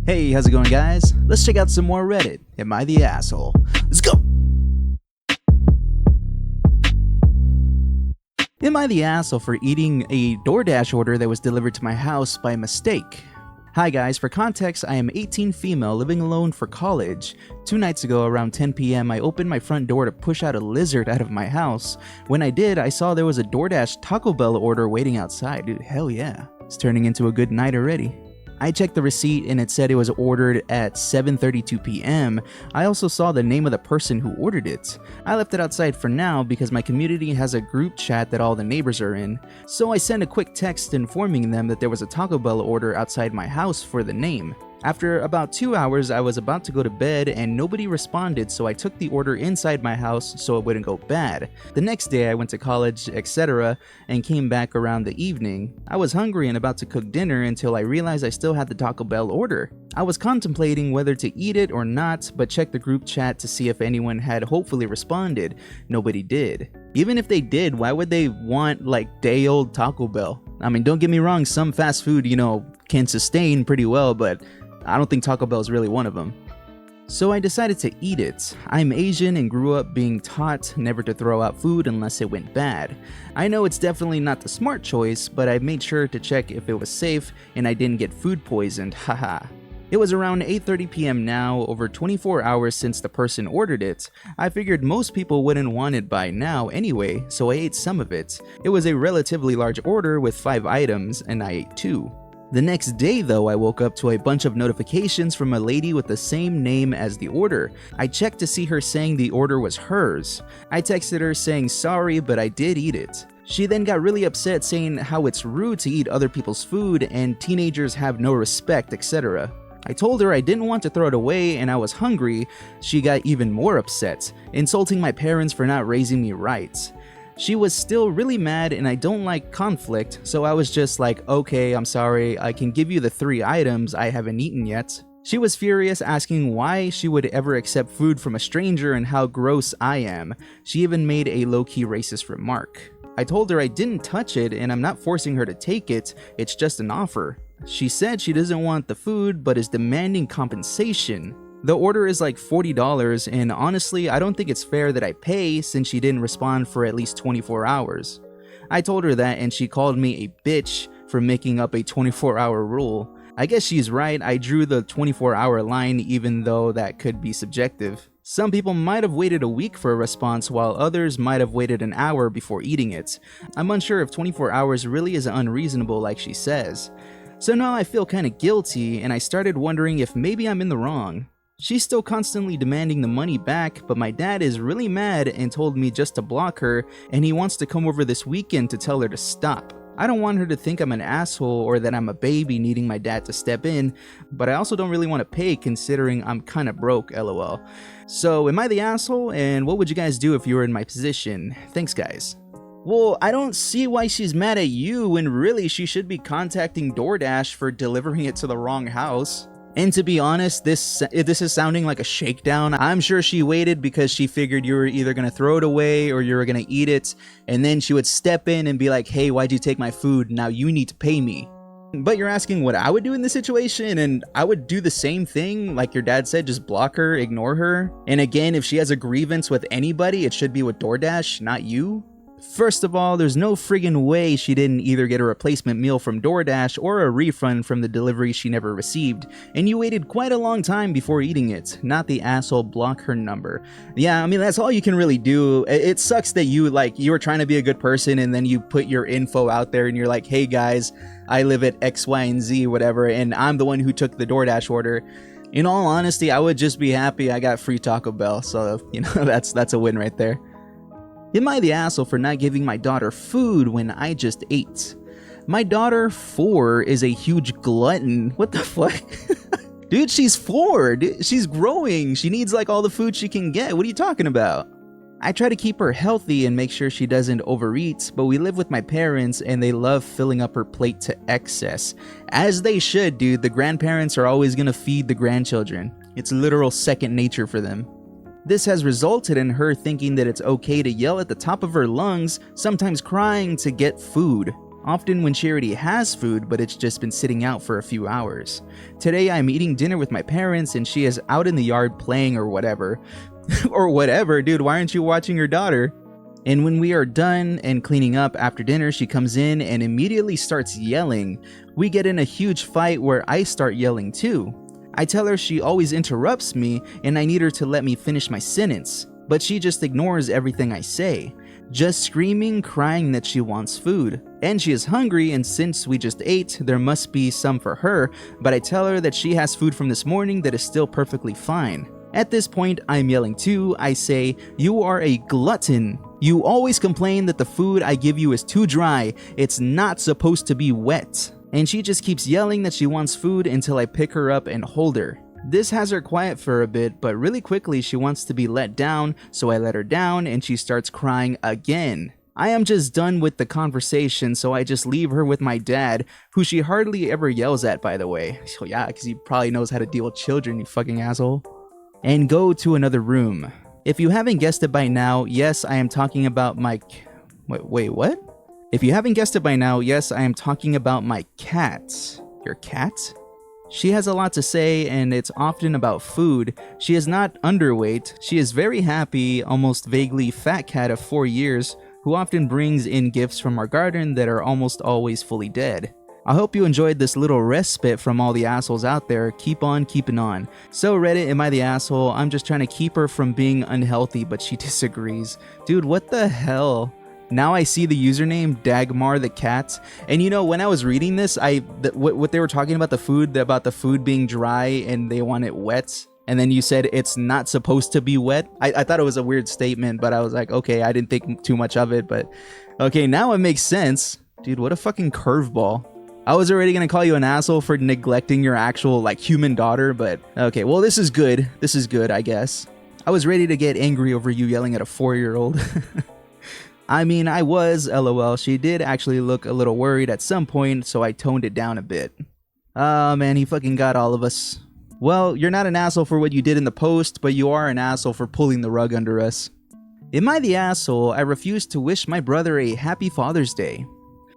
Hey, how's it going, guys? Let's check out some more Reddit. Am I the asshole? Let's go! Am I the asshole for eating a DoorDash order that was delivered to my house by mistake? Hi guys, for context, I am 18 female living alone for college. 2 nights ago around 10 p.m. I opened my front door to push out a lizard out of my house. When I did, I saw there was a DoorDash Taco Bell order waiting outside. Dude, hell yeah. It's turning into a good night already. I checked the receipt and it said it was ordered at 7:32 p.m. I also saw the name of the person who ordered it. I left it outside for now because my community has a group chat that all the neighbors are in. So I sent a quick text informing them that there was a Taco Bell order outside my house for the name. After about 2 hours, I was about to go to bed and nobody responded, so I took the order inside my house so it wouldn't go bad. The next day I went to college, etc., and came back around the evening. I was hungry and about to cook dinner until I realized I still had the Taco Bell order. I was contemplating whether to eat it or not, but checked the group chat to see if anyone had hopefully responded. Nobody did. Even if they did, why would they want like day-old Taco Bell? I mean, don't get me wrong, some fast food, can sustain pretty well, but I don't think Taco Bell is really one of them. So I decided to eat it. I'm Asian and grew up being taught never to throw out food unless it went bad. I know it's definitely not the smart choice, but I made sure to check if it was safe and I didn't get food poisoned, haha. It was around 8:30 p.m. now, over 24 hours since the person ordered it. I figured most people wouldn't want it by now anyway, so I ate some of it. It was a relatively large order with 5 items, and I ate 2. The next day though, I woke up to a bunch of notifications from a lady with the same name as the order. I checked to see her saying the order was hers. I texted her saying sorry, but I did eat it. She then got really upset saying how it's rude to eat other people's food and teenagers have no respect, etc. I told her I didn't want to throw it away and I was hungry. She got even more upset, insulting my parents for not raising me right. She was still really mad and I don't like conflict, so I was just like, okay, I'm sorry, I can give you the 3 items I haven't eaten yet. She was furious, asking why she would ever accept food from a stranger and how gross I am. She even made a low-key racist remark. I told her I didn't touch it and I'm not forcing her to take it, it's just an offer. She said she doesn't want the food but is demanding compensation. The order is like $40 and honestly I don't think it's fair that I pay since she didn't respond for at least 24 hours. I told her that and she called me a bitch for making up a 24-hour rule. I guess she's right, I drew the 24-hour line even though that could be subjective. Some people might have waited a week for a response while others might have waited an hour before eating it. I'm unsure if 24 hours really is unreasonable like she says. So now I feel kinda guilty and I started wondering if maybe I'm in the wrong. She's still constantly demanding the money back, but my dad is really mad and told me just to block her and he wants to come over this weekend to tell her to stop. I don't want her to think I'm an asshole or that I'm a baby needing my dad to step in, but I also don't really want to pay considering I'm kinda broke, lol. So am I the asshole, and what would you guys do if you were in my position? Thanks guys. Well, I don't see why she's mad at you when really she should be contacting DoorDash for delivering it to the wrong house. And to be honest, this is sounding like a shakedown. I'm sure she waited because she figured you were either going to throw it away or you were going to eat it. And then she would step in and be like, hey, why'd you take my food? Now you need to pay me. But you're asking what I would do in this situation, and I would do the same thing. Like your dad said, just block her, ignore her. And again, if she has a grievance with anybody, it should be with DoorDash, not you. First of all, there's no friggin' way she didn't either get a replacement meal from DoorDash or a refund from the delivery she never received, and you waited quite a long time before eating it, not the asshole block her number. Yeah, I mean, that's all you can really do. It sucks that you were trying to be a good person and then you put your info out there and you're like, hey guys, I live at X, Y, and Z, whatever, and I'm the one who took the DoorDash order. In all honesty, I would just be happy I got free Taco Bell, so, that's a win right there. Am I the asshole for not giving my daughter food when I just ate? My daughter, 4, is a huge glutton. What the fuck? Dude, she's 4. She's growing. She needs like all the food she can get. What are you talking about? I try to keep her healthy and make sure she doesn't overeat, but we live with my parents and they love filling up her plate to excess. As they should, dude. The grandparents are always gonna feed the grandchildren. It's literal second nature for them. This has resulted in her thinking that it's okay to yell at the top of her lungs, sometimes crying to get food. often when she already has food but it's just been sitting out for a few hours. Today I'm eating dinner with my parents and she is out in the yard playing or whatever. Or whatever, dude, why aren't you watching your daughter? And when we are done and cleaning up after dinner, she comes in and immediately starts yelling. We get in a huge fight where I start yelling too. I tell her she always interrupts me and I need her to let me finish my sentence, but she just ignores everything I say, just screaming, crying that she wants food. And she is hungry, and since we just ate, there must be some for her, but I tell her that she has food from this morning that is still perfectly fine. At this point, I'm yelling too. I say, "You are a glutton. You always complain that the food I give you is too dry. It's not supposed to be wet." And she just keeps yelling that she wants food until I pick her up and hold her. This has her quiet for a bit, but really quickly she wants to be let down, so I let her down and she starts crying again. I am just done with the conversation, so I just leave her with my dad, who she hardly ever yells at, by the way. So yeah, because he probably knows how to deal with children, you fucking asshole. And go to another room. If you haven't guessed it by now, yes, I am talking about my... Wait, what? If you haven't guessed it by now, yes, I am talking about my cat. Your cat? She has a lot to say, and it's often about food. She is not underweight. She is very happy, almost vaguely fat cat of 4 years, who often brings in gifts from our garden that are almost always fully dead. I hope you enjoyed this little respite from all the assholes out there. Keep on keeping on. So Reddit, am I the asshole? I'm just trying to keep her from being unhealthy, but she disagrees. Dude, what the hell? Now I see the username Dagmar the cat, and you know, when I was reading this, what they were talking about the food being dry and they want it wet, and then you said it's not supposed to be wet. I thought it was a weird statement, but I was like, okay, I didn't think too much of it, but okay, now it makes sense. Dude, what a fucking curveball. I was already gonna call you an asshole for neglecting your actual, like, human daughter, but okay, well, this is good. This is good, I guess. I was ready to get angry over you yelling at a 4-year-old. I mean, I was, lol. She did actually look a little worried at some point, so I toned it down a bit. Oh man, he fucking got all of us. Well, you're not an asshole for what you did in the post, but you are an asshole for pulling the rug under us. Am I the asshole? I refuse to wish my brother a happy Father's Day.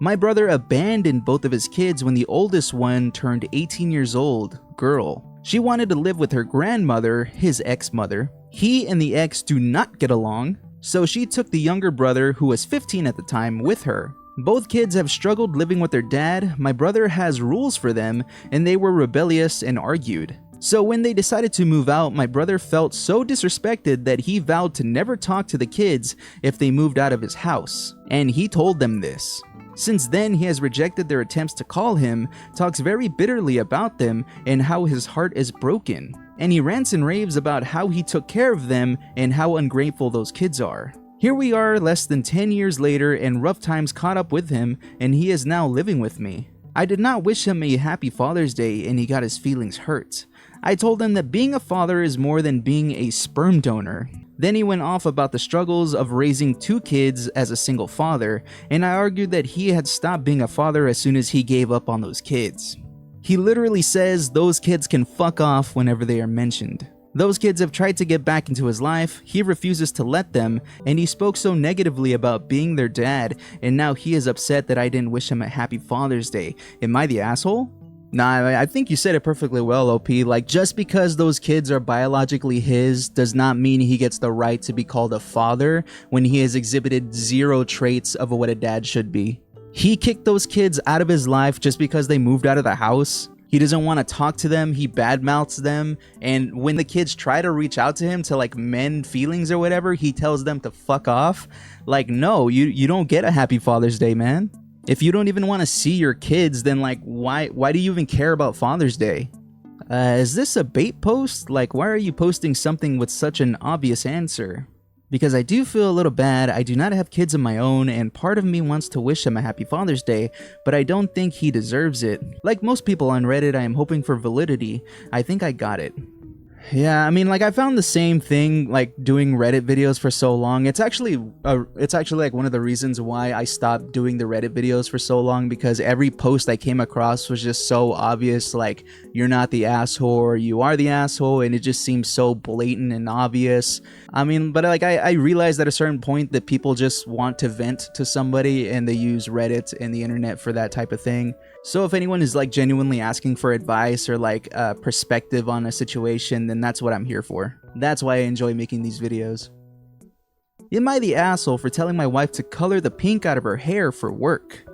My brother abandoned both of his kids when the oldest one turned 18 years old, girl. She wanted to live with her grandmother, his ex-mother. He and the ex do not get along, so she took the younger brother, who was 15 at the time, with her. Both kids have struggled living with their dad. My brother has rules for them, and they were rebellious and argued. So when they decided to move out, my brother felt so disrespected that he vowed to never talk to the kids if they moved out of his house. And he told them this. Since then, he has rejected their attempts to call him, talks very bitterly about them, and how his heart is broken. And he rants and raves about how he took care of them and how ungrateful those kids are. Here we are less than 10 years later, and rough times caught up with him, and he is now living with me. I did not wish him a happy Father's Day, and he got his feelings hurt. I told him that being a father is more than being a sperm donor. Then he went off about the struggles of raising 2 kids as a single father, and I argued that he had stopped being a father as soon as he gave up on those kids. He literally says those kids can fuck off whenever they are mentioned. Those kids have tried to get back into his life, he refuses to let them, and he spoke so negatively about being their dad, and now he is upset that I didn't wish him a happy Father's Day. Am I the asshole? Nah, I think you said it perfectly well, OP. Like, just because those kids are biologically his does not mean he gets the right to be called a father when he has exhibited 0 traits of what a dad should be. He kicked those kids out of his life just because they moved out of the house. He doesn't want to talk to them, he badmouths them, and when the kids try to reach out to him to, like, mend feelings or whatever, he tells them to fuck off. Like, no, you don't get a happy Father's Day, man. If you don't even want to see your kids, then, like, why do you even care about Father's Day? Is this a bait post? Like, why are you posting something with such an obvious answer? Because I do feel a little bad. I do not have kids of my own, and part of me wants to wish him a happy Father's Day, but I don't think he deserves it. Like most people on Reddit, I am hoping for validity. I think I got it. Yeah, I mean, like, I found the same thing, like, doing Reddit videos for so long. It's actually like one of the reasons why I stopped doing the Reddit videos for so long, because every post I came across was just so obvious, like, you're not the asshole or you are the asshole, and it just seems so blatant and obvious. I mean, but like, I realized at a certain point that people just want to vent to somebody and they use Reddit and the internet for that type of thing. So if anyone is like genuinely asking for advice or like a perspective on a situation, then that's what I'm here for. That's why I enjoy making these videos. Am I the asshole for telling my wife to color the pink out of her hair for work?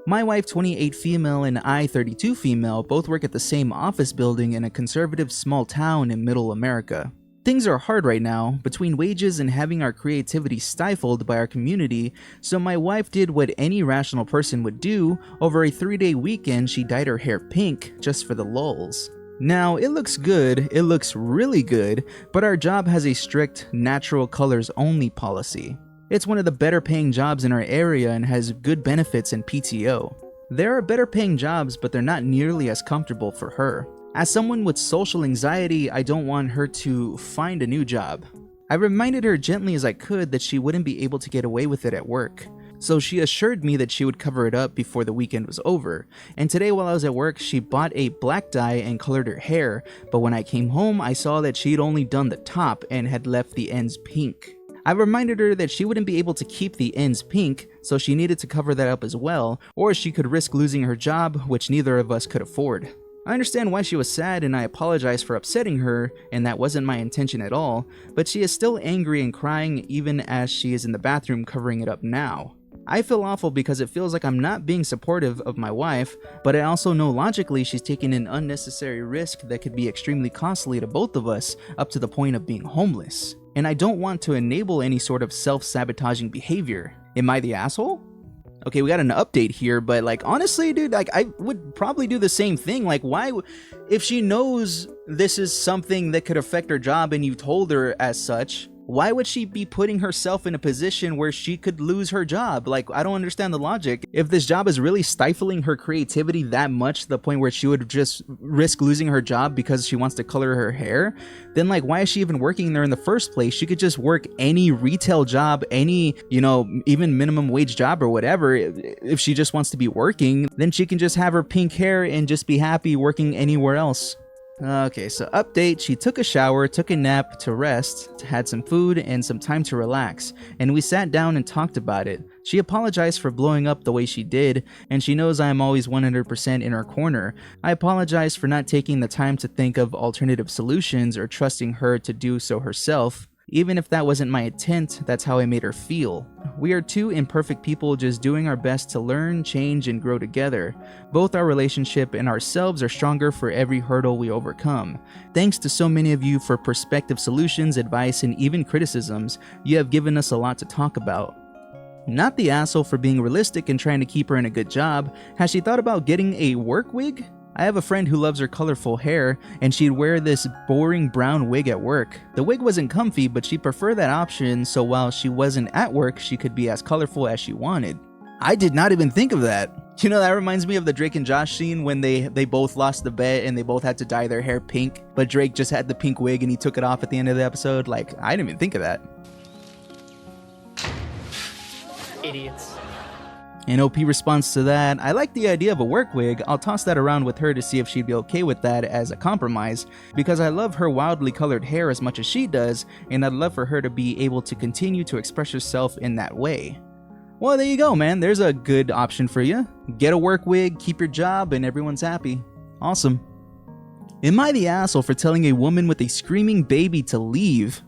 My wife, 28 female, and I, 32 female, both work at the same office building in a conservative small town in middle America. Things are hard right now, between wages and having our creativity stifled by our community, so my wife did what any rational person would do. Over a 3-day weekend, she dyed her hair pink just for the lulz. Now, it looks good, it looks really good, but our job has a strict natural colors only policy. It's one of the better paying jobs in our area and has good benefits and PTO. There are better paying jobs, but they're not nearly as comfortable for her. As someone with social anxiety, I don't want her to find a new job. I reminded her gently as I could that she wouldn't be able to get away with it at work. So she assured me that she would cover it up before the weekend was over. And today while I was at work, she bought a black dye and colored her hair, but when I came home, I saw that she'd only done the top and had left the ends pink. I reminded her that she wouldn't be able to keep the ends pink, so she needed to cover that up as well, or she could risk losing her job, which neither of us could afford. I understand why she was sad and I apologize for upsetting her, and that wasn't my intention at all, but she is still angry and crying even as she is in the bathroom covering it up now. I feel awful because it feels like I'm not being supportive of my wife, but I also know logically she's taking an unnecessary risk that could be extremely costly to both of us, up to the point of being homeless. And I don't want to enable any sort of self-sabotaging behavior. Am I the asshole? Okay, we got an update here, but like, honestly, dude, like, I would probably do the same thing. Like, why, if she knows this is something that could affect her job and you told her as such, why would she be putting herself in a position where she could lose her job? Like, I don't understand the logic. If this job is really stifling her creativity that much to the point where she would just risk losing her job because she wants to color her hair, then like, why is she even working there in the first place? She could just work any retail job, any, you know, even minimum wage job or whatever. If she just wants to be working, then she can just have her pink hair and just be happy working anywhere else. Okay, so update, she took a shower, took a nap to rest, had some food and some time to relax, and we sat down and talked about it. She apologized for blowing up the way she did, and she knows I am always 100% in her corner. I apologize for not taking the time to think of alternative solutions or trusting her to do so herself. Even if that wasn't my intent, that's how I made her feel. We are two imperfect people just doing our best to learn, change, and grow together. Both our relationship and ourselves are stronger for every hurdle we overcome. Thanks to so many of you for perspective solutions, advice, and even criticisms. You have given us a lot to talk about. Not the asshole for being realistic and trying to keep her in a good job. Has she thought about getting a work wig? I have a friend who loves her colorful hair, and she'd wear this boring brown wig at work. The wig wasn't comfy, but she preferred that option, so while she wasn't at work, she could be as colorful as she wanted. I did not even think of that. You know, that reminds me of the Drake and Josh scene when they both lost the bet and they both had to dye their hair pink, but Drake just had the pink wig and he took it off at the end of the episode. Like, I didn't even think of that. Idiots. And OP responds to that, I like the idea of a work wig. I'll toss that around with her to see if she'd be okay with that as a compromise, because I love her wildly colored hair as much as she does, and I'd love for her to be able to continue to express herself in that way. Well, there you go, man. There's a good option for you. Get a work wig, keep your job, and everyone's happy. Awesome. Am I the asshole for telling a woman with a screaming baby to leave?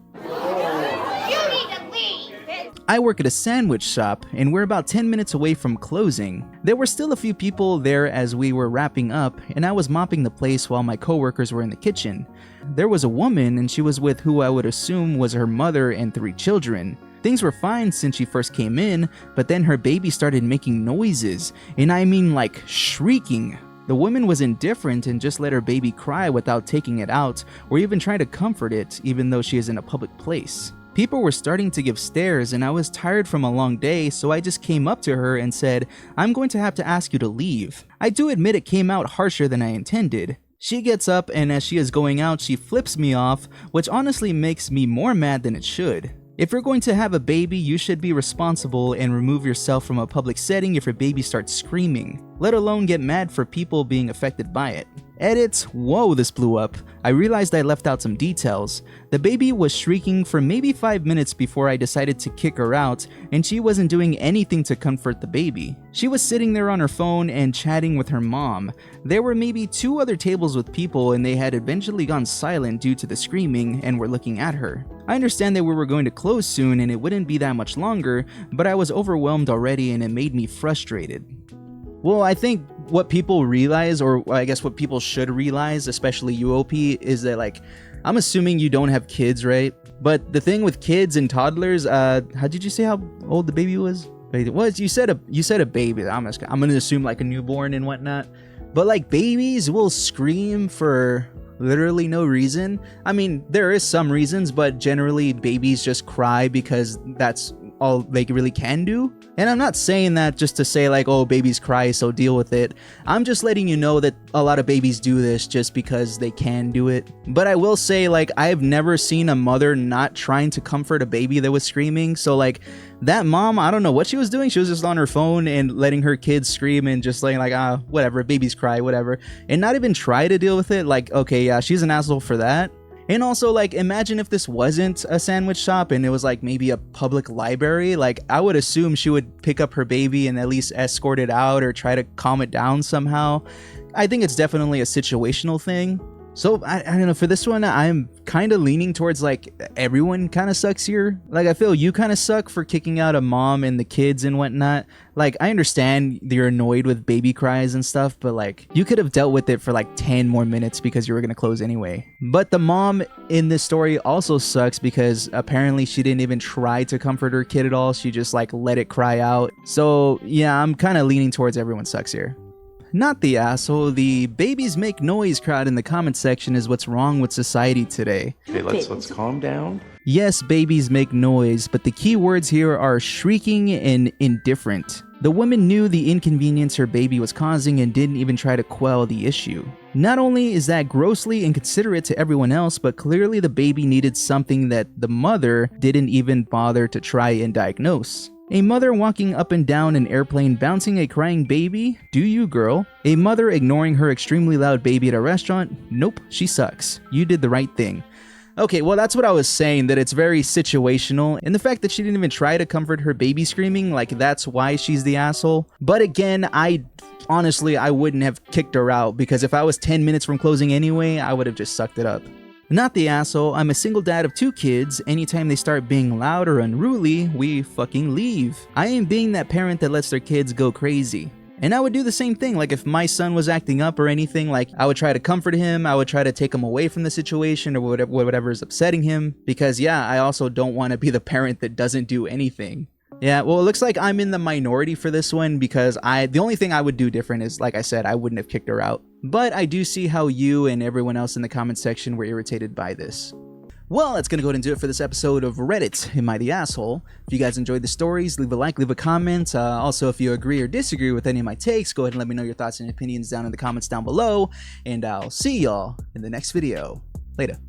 I work at a sandwich shop, and we're about 10 minutes away from closing. There were still a few people there as we were wrapping up, and I was mopping the place while my coworkers were in the kitchen. There was a woman, and she was with who I would assume was her mother and 3 children. Things were fine since she first came in, but then her baby started making noises, and I mean like shrieking. The woman was indifferent and just let her baby cry without taking it out or even trying to comfort it, even though she is in a public place. People were starting to give stares, and I was tired from a long day, so I just came up to her and said, I'm going to have to ask you to leave. I do admit it came out harsher than I intended. She gets up, and as she is going out, she flips me off, which honestly makes me more mad than it should. If you're going to have a baby, you should be responsible and remove yourself from a public setting if your baby starts screaming, let alone get mad for people being affected by it. Edit. Whoa, this blew up. I realized I left out some details. The baby was shrieking for maybe 5 minutes before I decided to kick her out, and she wasn't doing anything to comfort the baby. She was sitting there on her phone and chatting with her mom. There were maybe 2 other tables with people, and they had eventually gone silent due to the screaming and were looking at her. I understand that we were going to close soon and it wouldn't be that much longer, but I was overwhelmed already and it made me frustrated. Well, I think what people realize, or I guess what people should realize, especially UOP, is that, like, I'm assuming you don't have kids, right? But the thing with kids and toddlers, how did you say how old the baby was? You said a baby. I'm gonna assume like a newborn and whatnot. But like babies will scream for literally no reason. I mean, there is some reasons, but generally babies just cry because that's all they really can do. And I'm not saying that just to say like, oh, babies cry, so deal with it. I'm just letting you know that a lot of babies do this just because they can do it. But I will say, like, I've never seen a mother not trying to comfort a baby that was screaming. So like that mom, I don't know what she was doing. She was just on her phone and letting her kids scream and just like, whatever, babies cry, whatever. And not even try to deal with it. Like, okay, yeah, she's an asshole for that. And also, like, imagine if this wasn't a sandwich shop and it was like maybe a public library. Like, I would assume she would pick up her baby and at least escort it out or try to calm it down somehow. I think it's definitely a situational thing. So I don't know, for this one, I'm kind of leaning towards like everyone kind of sucks here. Like, I feel you kind of suck for kicking out a mom and the kids and whatnot. Like, I understand you're annoyed with baby cries and stuff, but like you could have dealt with it for like 10 more minutes because you were going to close anyway. But the mom in this story also sucks because apparently she didn't even try to comfort her kid at all. She just like let it cry out. So yeah, I'm kind of leaning towards everyone sucks here. Not the asshole, the babies make noise crowd in the comment section is what's wrong with society today. Okay, let's calm down. Yes, babies make noise, but the key words here are shrieking and indifferent. The woman knew the inconvenience her baby was causing and didn't even try to quell the issue. Not only is that grossly inconsiderate to everyone else, but clearly the baby needed something that the mother didn't even bother to try and diagnose. A mother walking up and down an airplane bouncing a crying baby? Do you, girl? A mother ignoring her extremely loud baby at a restaurant? Nope, she sucks. You did the right thing. Okay, well, that's what I was saying, that it's very situational, and the fact that she didn't even try to comfort her baby screaming, like, that's why she's the asshole. But again, honestly, I wouldn't have kicked her out, because if I was 10 minutes from closing anyway, I would have just sucked it up. Not the asshole, I'm a single dad of 2 kids. Anytime they start being loud or unruly, we fucking leave. I am being that parent that lets their kids go crazy. And I would do the same thing, like if my son was acting up or anything, like I would try to comfort him, I would try to take him away from the situation or whatever is upsetting him. Because yeah, I also don't want to be the parent that doesn't do anything. Yeah, well, it looks like I'm in the minority for this one because the only thing I would do different is, like I said, I wouldn't have kicked her out. But I do see how you and everyone else in the comment section were irritated by this. Well, that's going to go ahead and do it for this episode of Reddit, Am I the Asshole? If you guys enjoyed the stories, leave a like, leave a comment. Also, if you agree or disagree with any of my takes, go ahead and let me know your thoughts and opinions down in the comments down below. And I'll see y'all in the next video. Later.